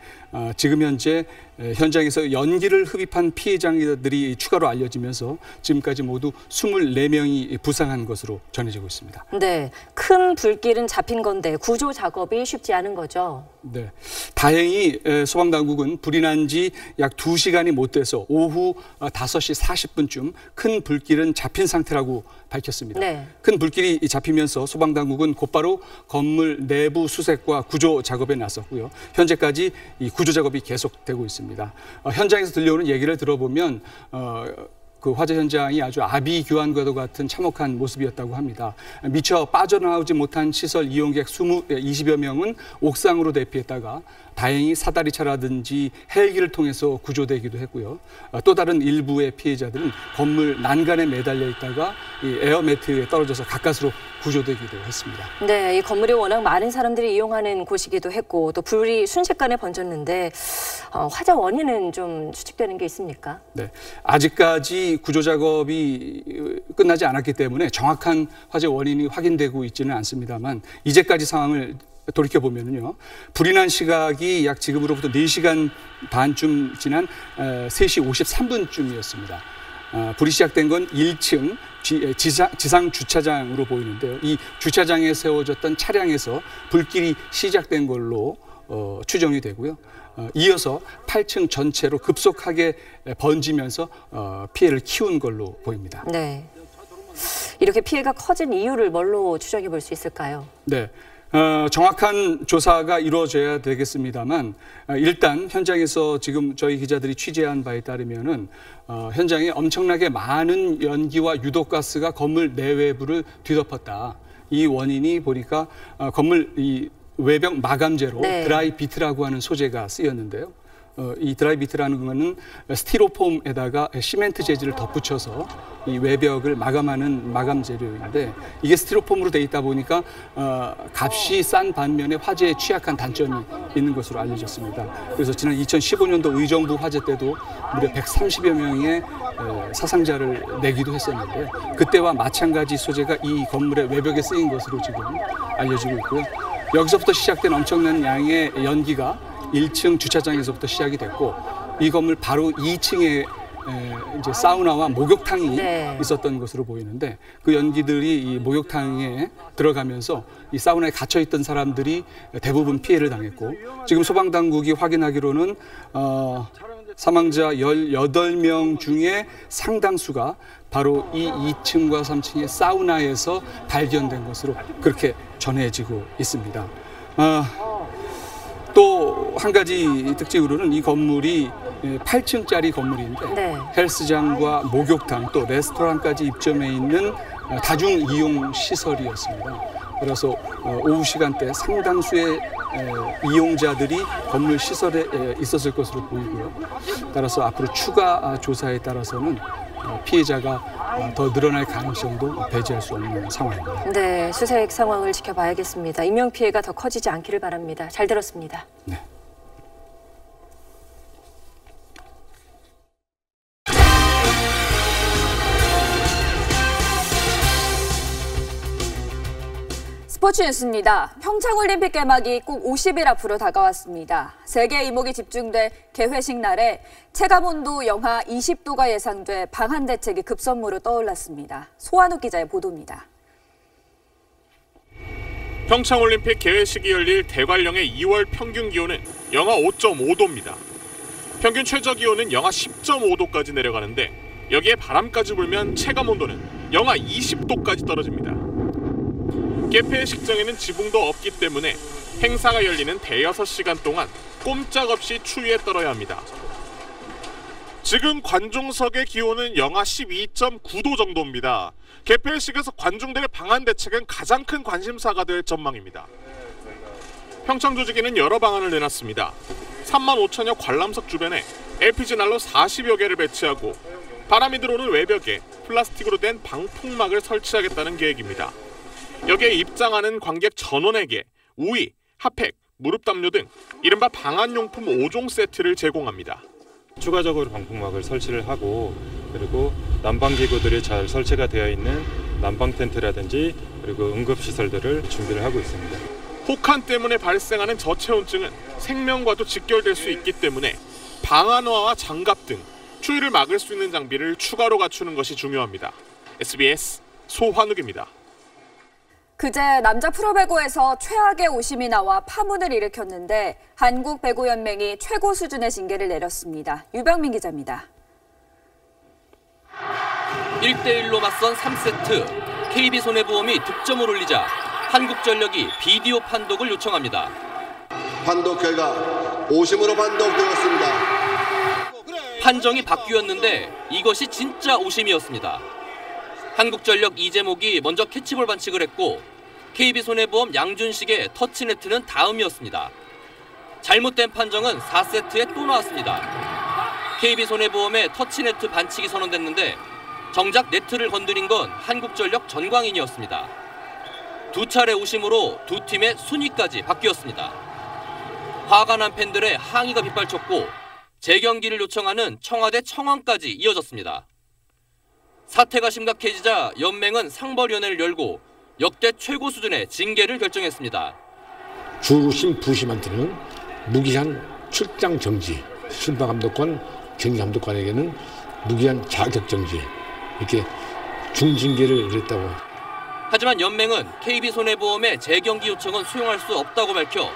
지금 현재 현장에서 연기를 흡입한 피해자들이 추가로 알려지면서 지금까지 모두 24명이 부상한 것으로 전해지고 있습니다. 네, 큰 불길은 잡힌 건데 구조 작업이 쉽지 않은 거죠? 네, 다행히 소방당국은 불이 난 지 약 2시간이 못 돼서 오후 5시 40분쯤 큰 불길은 잡힌 상태라고 밝혔습니다. 네. 큰 불길이 잡히면서 소방당국은 곧바로 건물 내부 수색과 구조 작업에 나섰고요. 현재까지 이 구조 작업이 계속되고 있습니다. 현장에서 들려오는 얘기를 들어보면 그 화재 현장이 아주 아비규환과도 같은 참혹한 모습이었다고 합니다. 미처 빠져나오지 못한 시설 이용객 20여 명은 옥상으로 대피했다가 다행히 사다리차라든지 헬기를 통해서 구조되기도 했고요. 또 다른 일부의 피해자들은 건물 난간에 매달려 있다가 이 에어매트에 떨어져서 가까스로 구조되기도 했습니다. 네, 이 건물이 워낙 많은 사람들이 이용하는 곳이기도 했고 또 불이 순식간에 번졌는데 화재 원인은 좀 추측되는 게 있습니까? 네, 아직까지 구조 작업이 끝나지 않았기 때문에 정확한 화재 원인이 확인되고 있지는 않습니다만 이제까지 상황을 돌이켜보면요. 불이 난 시각이 약 지금으로부터 4시간 반쯤 지난 3시 53분쯤이었습니다. 불이 시작된 건 1층 지상 주차장으로 보이는데요. 이 주차장에 세워졌던 차량에서 불길이 시작된 걸로 추정이 되고요. 이어서 8층 전체로 급속하게 번지면서 피해를 키운 걸로 보입니다. 네, 이렇게 피해가 커진 이유를 뭘로 추정해 볼 수 있을까요? 네. 정확한 조사가 이루어져야 되겠습니다만 일단 현장에서 지금 저희 기자들이 취재한 바에 따르면은 현장에 엄청나게 많은 연기와 유독가스가 건물 내외부를 뒤덮었다. 이 원인이 보니까 건물 이 외벽 마감재로 네. 드라이비트라고 하는 소재가 쓰였는데요. 이 드라이비트라는 것은 스티로폼에다가 시멘트 재질을 덧붙여서 이 외벽을 마감하는 마감 재료인데 이게 스티로폼으로 돼 있다 보니까 값이 싼 반면에 화재에 취약한 단점이 있는 것으로 알려졌습니다. 그래서 지난 2015년도 의정부 화재 때도 무려 130여 명의 사상자를 내기도 했었는데 그때와 마찬가지 소재가 이 건물의 외벽에 쓰인 것으로 지금 알려지고 있고요. 여기서부터 시작된 엄청난 양의 연기가 1층 주차장에서부터 시작이 됐고 이 건물 바로 2층에 이제 사우나와 목욕탕이 있었던 것으로 보이는데 그 연기들이 이 목욕탕에 들어가면서 이 사우나에 갇혀 있던 사람들이 대부분 피해를 당했고 지금 소방당국이 확인하기로는 사망자 18명 중에 상당수가 바로 이 2층과 3층의 사우나에서 발견된 것으로 그렇게 전해지고 있습니다. 또 한 가지 특징으로는 이 건물이 8층짜리 건물인데 헬스장과 목욕탕 또 레스토랑까지 입점해 있는 다중 이용 시설이었습니다. 그래서 오후 시간대 상당수의 이용자들이 건물 시설에 있었을 것으로 보이고요. 따라서 앞으로 추가 조사에 따라서는 피해자가 더 늘어날 가능성도 배제할 수 없는 상황입니다. 네, 수색 상황을 지켜봐야겠습니다. 인명피해가 더 커지지 않기를 바랍니다. 잘 들었습니다. 네. 스포츠 뉴스입니다. 평창올림픽 개막이 꼭 50일 앞으로 다가왔습니다. 세계 이목이 집중될 개회식 날에 체감온도 영하 20도가 예상돼 방한 대책이 급선무로 떠올랐습니다. 소환욱 기자의 보도입니다. 평창올림픽 개회식이 열릴 대관령의 2월 평균 기온은 영하 5.5도입니다. 평균 최저 기온은 영하 10.5도까지 내려가는데 여기에 바람까지 불면 체감온도는 영하 20도까지 떨어집니다. 개폐 식정에는 지붕도 없기 때문에 행사가 열리는 대여섯 시간 동안 꼼짝없이 추위에 떨어야 합니다. 지금 관중석의 기온은 영하 12.9도 정도입니다. 개폐식에서 관중들의 방한 대책은 가장 큰 관심사가 될 전망입니다. 평창 조직위는 여러 방안을 내놨습니다. 3만 5천여 관람석 주변에 LPG 난로 40여 개를 배치하고 바람이 들어오는 외벽에 플라스틱으로 된 방풍막을 설치하겠다는 계획입니다. 여기에 입장하는 관객 전원에게 우위, 핫팩, 무릎 담요 등 이른바 방한용품 5종 세트를 제공합니다. 추가적으로 방풍막을 설치를 하고 그리고 난방기구들이 잘 설치가 되어 있는 난방 텐트라든지 그리고 응급시설들을 준비를 하고 있습니다. 혹한 때문에 발생하는 저체온증은 생명과도 직결될 수 있기 때문에 방한화와 장갑 등 추위를 막을 수 있는 장비를 추가로 갖추는 것이 중요합니다. SBS 소환욱입니다. 그제 남자 프로배구에서 최악의 오심이 나와 파문을 일으켰는데 한국배구연맹이 최고 수준의 징계를 내렸습니다. 유병민 기자입니다. 1대1로 맞선 3세트. KB손해보험이 득점을 올리자 한국전력이 비디오 판독을 요청합니다. 판독 결과 오심으로 판독되었습니다. 판정이 바뀌었는데 이것이 진짜 오심이었습니다. 한국전력 이재목이 먼저 캐치볼 반칙을 했고 KB손해보험 양준식의 터치네트는 다음이었습니다. 잘못된 판정은 4세트에 또 나왔습니다. KB손해보험의 터치네트 반칙이 선언됐는데 정작 네트를 건드린 건 한국전력 전광인이었습니다. 두 차례 오심으로 두 팀의 순위까지 바뀌었습니다. 화가 난 팬들의 항의가 빗발쳤고 재경기를 요청하는 청와대 청원까지 이어졌습니다. 사태가 심각해지자 연맹은 상벌위원회를 열고 역대 최고 수준의 징계를 결정했습니다. 주심 부심한테는 무기한 출장 정지, 심판감독관, 경기감독관에게는 무기한 자격 정지 이렇게 중징계를 내렸다고. 하지만 연맹은 KB손해보험의 재경기 요청은 수용할 수 없다고 밝혀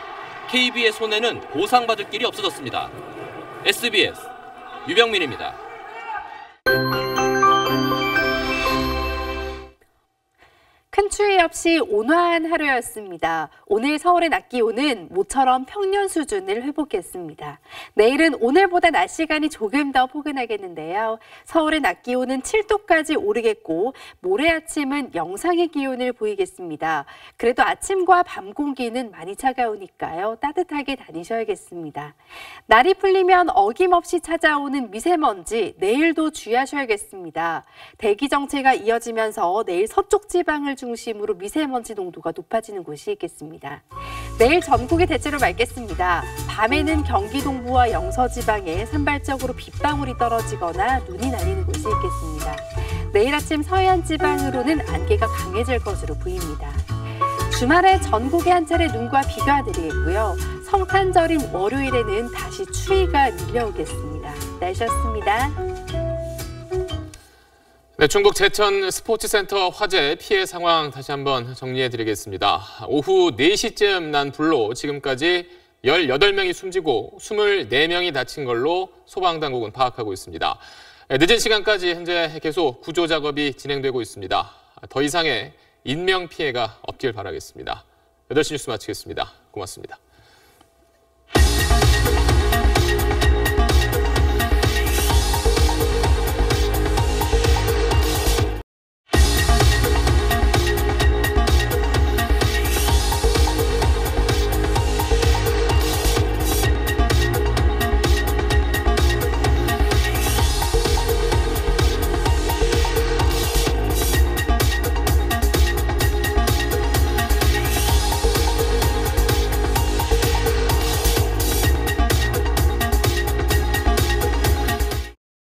KB의 손해는 보상받을 길이 없어졌습니다. SBS 유병민입니다. 큰 추위 없이 온화한 하루였습니다. 오늘 서울의 낮 기온은 모처럼 평년 수준을 회복했습니다. 내일은 오늘보다 낮 시간이 조금 더 포근하겠는데요. 서울의 낮 기온은 7도까지 오르겠고 모레 아침은 영상의 기온을 보이겠습니다. 그래도 아침과 밤 공기는 많이 차가우니까요. 따뜻하게 다니셔야겠습니다. 날이 풀리면 어김없이 찾아오는 미세먼지 내일도 주의하셔야겠습니다. 대기 정체가 이어지면서 내일 서쪽 지방을 중심으로 미세먼지 농도가 높아지는 곳이 있겠습니다. 내일 전국이 대체로 맑겠습니다. 밤에는 경기 동부와 영서 지방에 산발적으로 빗방울이 떨어지거나 눈이 내리는 곳이 있겠습니다. 내일 아침 서해안 지방으로는 안개가 강해질 것으로 보입니다. 주말에 전국에 한 차례 눈과 비가 내리겠고요. 성탄절인 월요일에는 다시 추위가 밀려오겠습니다. 날씨였습니다. 네, 충북 제천 스포츠센터 화재 피해 상황 다시 한번 정리해드리겠습니다. 오후 4시쯤 난 불로 지금까지 18명이 숨지고 24명이 다친 걸로 소방당국은 파악하고 있습니다. 늦은 시간까지 현재 계속 구조 작업이 진행되고 있습니다. 더 이상의 인명 피해가 없길 바라겠습니다. 8시 뉴스 마치겠습니다. 고맙습니다.